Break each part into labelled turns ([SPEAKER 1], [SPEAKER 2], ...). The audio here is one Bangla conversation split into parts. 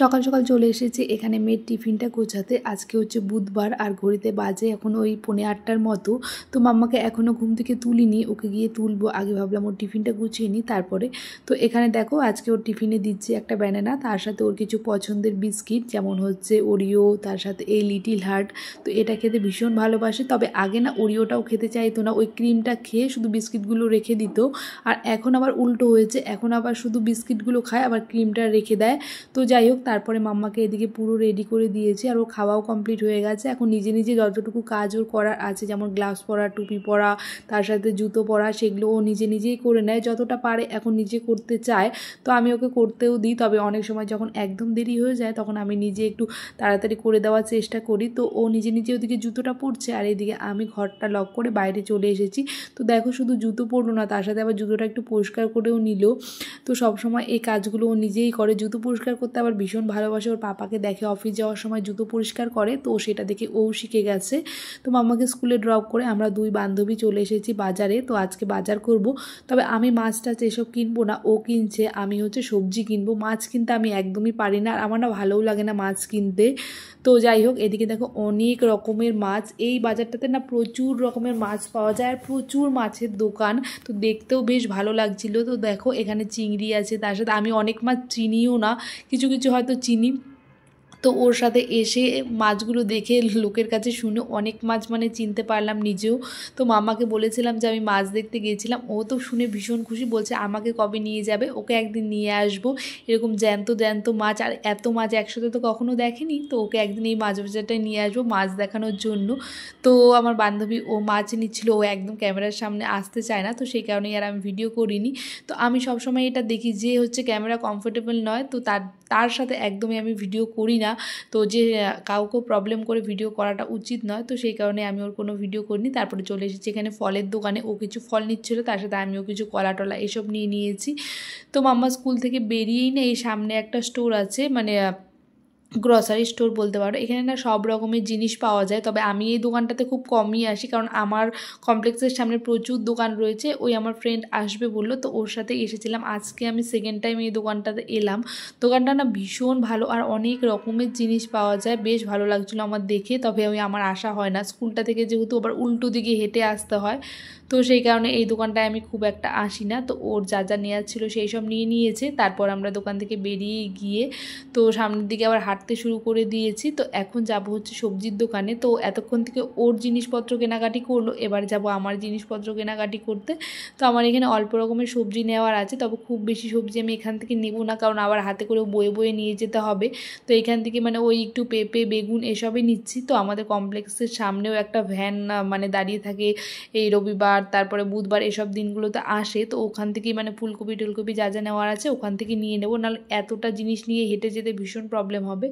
[SPEAKER 1] সকাল সকাল চলে এসেছি এখানে মেয়ের টিফিনটা গোছাতে। আজকে হচ্ছে বুধবার আর ঘড়িতে বাজে এখন ওই 8:45টার মতো। তো মাম্মাকে এখনও ঘুম থেকে তুলিনি, ওকে গিয়ে তুলবো। আগে ভাবলাম ওর টিফিনটা গুছিয়ে নিই তারপরে। তো এখানে দেখো আজকে ওর টিফিনে দিচ্ছি একটা ব্যানানা, তার সাথে ওর কিছু পছন্দের বিস্কিট যেমন হচ্ছে ওরিও, তার সাথে এই লিটিল হার্ট। তো এটা খেতে ভীষণ ভালোবাসে, তবে আগে না ওরিওটাও খেতে চাইতো না, ওই ক্রিমটা খেয়ে শুধু বিস্কিটগুলো রেখে দিত। আর এখন আবার উল্টো হয়েছে, এখন আবার শুধু বিস্কিটগুলো খায় আবার ক্রিমটা রেখে দেয়। তো যাই হোক, তারপরে মাম্মাকে এদিকে পুরো রেডি করে দিয়েছি আর ওর খাওয়াও কমপ্লিট হয়ে গেছে। এখন নিজে নিজে যতটুকু কাজ ওর করার আছে, যেমন গ্লাভস পরা, টুপি পরা, তার সাথে জুতো পরা, সেগুলো ও নিজে নিজেই করে নেয়, যতটা পারে এখন নিজে করতে চায়। তো আমি ওকে করতেও দিই, তবে অনেক সময় যখন একদম দেরি হয়ে যায় তখন আমি নিজে একটু তাড়াতাড়ি করে দেওয়ার চেষ্টা করি। তো ও নিজে নিজে ওদিকে জুতোটা পরছে আর এদিকে আমি ঘরটা লক করে বাইরে চলে এসেছি। তো দেখো শুধু জুতো পরলো না, তার সাথে আবার জুতোটা একটু পরিষ্কার করেও নিল। তো সবসময় এই কাজগুলো ও নিজেই করে। জুতো পরিষ্কার করতে আবার ভীষণ ভালোবাসে, ওর পাপাকে দেখে অফিস যাওয়ার সময় জুতো পরিষ্কার করে, তো সেটা দেখে ও শিখে গেছে। তো মাম্মাকে স্কুলে ড্রপ করে আমরা দুই বান্ধবী চলে এসেছি বাজারে। তো আজকে বাজার করব, তবে আমি মাছ টাছ এসব কিনবো না, ও কিনছে, আমি হচ্ছে সবজি কিনবো। মাছ কিনতে আমি একদমই পারি না, আর আমার না ভালোও লাগে না মাছ কিনতে। তো যাই হোক, এদিকে দেখো অনেক রকমের মাছ, এই বাজারটাতে না প্রচুর রকমের মাছ পাওয়া যায় আর প্রচুর মাছের দোকান। তো দেখতেও বেশ ভালো লাগছিল। তো দেখো এখানে চিংড়ি আছে, তার সাথে আমি অনেক মাছ চিনিও না, কিছু কিছু হয়তো চিনি। তো ওর সাথে এসে মাছগুলো দেখে লোকের কাছে শুনে অনেক মাছ মানে চিনতে পারলাম নিজেও। তো মামাকে বলেছিলাম যে আমি মাছ দেখতে গিয়েছিলাম, ও তো শুনে ভীষণ খুশি, বলছে আমাকে কবে নিয়ে যাবে, ওকে একদিন নিয়ে আসবো, এরকম জ্যান্ত জ্যান্ত মাছ আর এত মাছ একসাথে তো কখনো দেখেনি। তো ওকে একদিন এই মাছ বাজারটায় নিয়ে আসবো মাছ দেখানোর জন্য। তো আমার বান্ধবী ও মাছ নিচ্ছিল, ও একদম ক্যামেরার সামনে আসতে চায় না, তো সেই কারণেই আর আমি ভিডিও করিনি। তো আমি সবসময় এটা দেখি যে হচ্ছে ক্যামেরা কমফোর্টেবল নয়, তো তার সাথে একদমই আমি ভিডিও করি না। তো যে কাউকে প্রবলেম করে ভিডিও করাটা উচিত নয়, তো সেই কারণে আমি ওর কোনো ভিডিও করিনি। তারপরে চলে এসেছি এখানে ফলের দোকানে, ও কিছু ফল নিচ্ছিল, তার সাথে আমিও কিছু কলা টলা এসব নিয়ে নিয়েছি। তো মাম্মা স্কুল থেকে বেরিয়েই না এই সামনে একটা স্টোর আছে, মানে গ্রসারি স্টোর বলতে পারো, এখানে না সব রকমের জিনিস পাওয়া যায়। তবে আমি এই দোকানটাতে খুব কমই আসি, কারণ আমার কমপ্লেক্সের সামনে প্রচুর দোকান রয়েছে। ওই আমার ফ্রেন্ড আসবে বললো, তো ওর সাথে এসেছিলাম। আজকে আমি সেকেন্ড টাইম এই দোকানটাতে এলাম। দোকানটা না ভীষণ ভালো আর অনেক রকমের জিনিস পাওয়া যায়, বেশ ভালো লাগছিলো আমার দেখে। তবে আমার আসা হয় না, স্কুলটা থেকে যেহেতু আবার উল্টো দিকে হেঁটে আসতে হয়, তো সেই কারণে এই দোকানটায় আমি খুব একটা আসি না। তো ওর যা যা নেওয়ার ছিল সেই সব নিয়ে নিয়েছে। তারপর আমরা দোকান থেকে বেরিয়ে গিয়ে তো সামনের দিকে আবার হাঁটতে শুরু করে দিয়েছি। তো এখন যাব হচ্ছে সবজির দোকানে। তো এতক্ষণ থেকে ওর জিনিসপত্র কেনাকাটি করলো, এবার যাব আমার জিনিসপত্র কেনাকাটি করতে। তো আমার এখানে অল্প রকমের সবজি নেওয়ার আছে, তবে খুব বেশি সবজি আমি এখান থেকে নেব না, কারণ আবার হাতে করে বয়ে বয়ে নিয়ে যেতে হবে। তো এখান থেকে মানে ওই একটু পেঁপে, বেগুন এসবই নিচ্ছি। তো আমাদের কমপ্লেক্সের সামনেও একটা ভ্যান মানে দাঁড়িয়ে থাকে এই রবিবার, তারপরে বুধবার এসব দিনগুলোতে আসে। তো ওখান থেকেই মানে ফুলকপি টুলকপি যা যা নেওয়ার আছে ওখান থেকে নিয়ে নেবো, নাহলে এতটা জিনিস নিয়ে হেঁটে যেতে ভীষণ প্রবলেম হবে।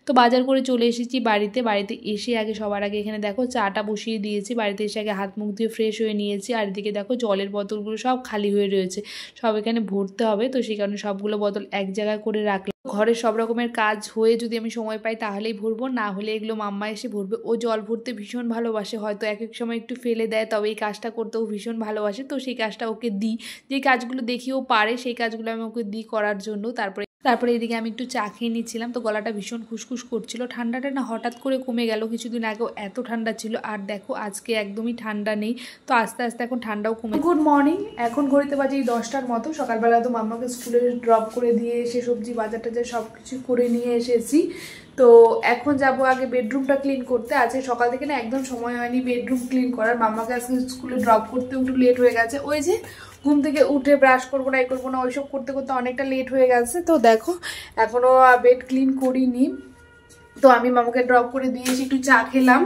[SPEAKER 1] তো বাজার করে চলে এসেছি বাড়িতে এসে আগে সবার আগে এখানে দেখো চাটা বসিয়ে দিয়েছি। বাড়িতে এসে আগে হাত মুখ দিয়ে ফ্রেশ হয়ে নিয়েছি। আর এদিকে দেখো জলের বোতলগুলো সব খালি হয়ে রয়েছে, সব এখানে ভরতে হবে। তো সেই কারণে সবগুলো বোতল এক জায়গায় করে রাখলাম। ঘরের সব রকমের কাজ হয়ে যদি আমি সময় পাই তাহলেই ভরবো, না হলে এগুলো মাম্মা এসে ভরবে। ও জল ভরতে ভীষণ ভালোবাসে, হয়তো এক এক সময় একটু ফেলে দেয়, তবে এই কাজটা করতেও ভীষণ ভালোবাসে। তো সেই কাজটা ওকে দিই, যে কাজগুলো দেখি ও পারে সেই কাজগুলো আমি ওকে দিই করার জন্য। তারপরে এদিকে আমি একটু চা খেয়ে নিচ্ছিলাম। তো গলাটা ভীষণ খুসখুস করছিল, ঠান্ডাটা না হঠাৎ করে কমে গেল, কিছুদিন আগেও এত ঠান্ডা ছিল, আর দেখো আজকে একদমই ঠান্ডা নেই। তো আস্তে আস্তে এখন ঠান্ডাও কমে। গুড মর্নিং, এখন ঘড়িতে বাজে 10টার মতো। সকালবেলা তো মাম্মাকে স্কুলে ড্রপ করে দিয়ে এসে সবজি বাজার টাজার সব কিছু করে নিয়ে এসেছি। তো এখন যাব আগে বেডরুমটা ক্লিন করতে। আজকে সকাল থেকে না একদম সময় হয়নি বেডরুম ক্লিন করার। মাম্মাকে আজকে স্কুলে ড্রপ করতে একটু লেট হয়ে গেছে, ওই যে ঘুম থেকে উঠে ব্রাশ করবো না এই করবো না ওইসব করতে করতে অনেকটা লেট হয়ে গেছে। তো দেখো এখনও বেড ক্লিন করিনি। তো আমি মামাকে ড্রপ করে দিয়ে এসে একটু চা খেলাম।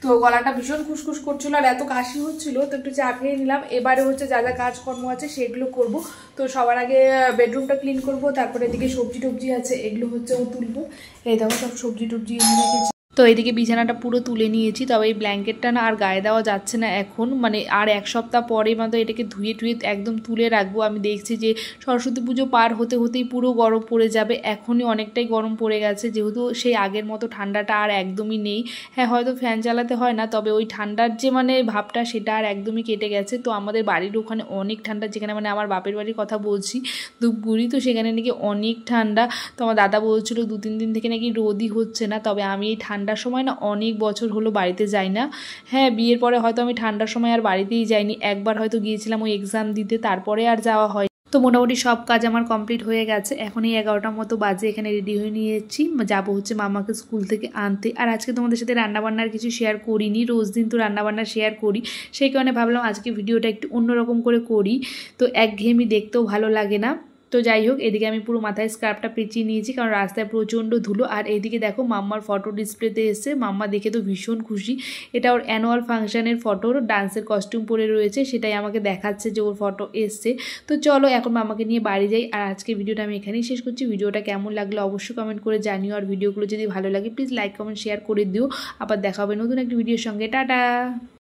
[SPEAKER 1] তো গলাটা ভীষণ খুসখুস করছিল আর এত কাশি হচ্ছিল, তো একটু চা খেয়ে নিলাম। এবারে হচ্ছে যা যা কাজকর্ম আছে সেগুলো করব। তো সবার আগে বেডরুমটা ক্লিন করব, তারপরে এদিকে সবজি টবজি আছে এগুলো হচ্ছে ও তুলবো। এই দেখো সব সবজি টবজি এনে রেখেছি। তো এদিকে বিছানাটা পুরো তুলে নিয়েছি, তবে এই ব্ল্যাঙ্কেটটা না আর গায়ে দেওয়া যাচ্ছে না এখন, মানে আর এক সপ্তাহ পরে মতো এটাকে ধুয়ে টুয়ে একদম তুলে রাখবো। আমি দেখছি যে সরস্বতী পুজো পার হতে হতেই পুরো গরম পড়ে যাবে, এখনই অনেকটাই গরম পড়ে গেছে, যেহেতু সেই আগের মতো ঠান্ডাটা আর একদমই নেই। হ্যাঁ, হয়তো ফ্যান চালাতে হয় না, তবে ওই ঠান্ডার যে মানে ভাবটা সেটা আর একদমই কেটে গেছে। তো আমাদের বাড়ির ওখানে অনেক ঠান্ডা, যেখানে মানে আমার বাপের বাড়ির কথা বলছি, ধূপগুড়ি, তো সেখানে নাকি অনেক ঠান্ডা। তো আমার দাদা বলছিল 2-3 দিন থেকে নাকি রোদই হচ্ছে না। তবে আমি এই ঠান্ডার সময় না অনেক বছর হলো বাড়িতে যাই না। হ্যাঁ, বিয়ের পরে হয়তো আমি ঠান্ডার সময় আর বাড়িতেই যাইনি, একবার হয়তো গিয়েছিলাম ওই এক্সাম দিতে, তারপরে আর যাওয়া হয়। তো মোটামুটি সব কাজ আমার কমপ্লিট হয়ে গেছে, এখন এই 11টার মতো বাজে, এখানে রেডি হয়ে নিয়েছি, যাবো হচ্ছে মামাকে স্কুল থেকে আনতে। আর আজকে তোমাদের সাথে রান্নাবান্নার কিছু শেয়ার করিনি, রোজ দিন তো রান্নাবান্না শেয়ার করি, সেই কারণে ভাবলাম আজকে ভিডিওটা একটু অন্যরকম করে করি, তো একঘেয়েমি দেখতেও ভালো লাগে না। তো যাই হোক, এদিকে আমি পুরো মাথায় স্কার্ফটা পেঁচিয়ে নিয়েছি, কারণ রাস্তায় প্রচণ্ড ধুলো। আর এইদিকে দেখো মাম্মার ফটো ডিসপ্লেতে এসছে, মাম্মা দেখে তো ভীষণ খুশি। এটা ওর অ্যানুয়াল ফাংশনের ফটো, ডান্সের কস্টিউম পরে রয়েছে, সেটাই আমাকে দেখাচ্ছে যে ওর ফটো এসছে। তো চলো এখন মামাকে নিয়ে বাড়ি যাই। আর আজকে ভিডিওটা আমি এখানেই শেষ করছি। ভিডিওটা কেমন লাগলো অবশ্যই কমেন্ট করে জানিও, আর ভিডিওগুলো যদি ভালো লাগে প্লিজ লাইক কমেন্ট শেয়ার করে দিও। আবার দেখা হবে নতুন একটা ভিডিওর সঙ্গে। টাটা।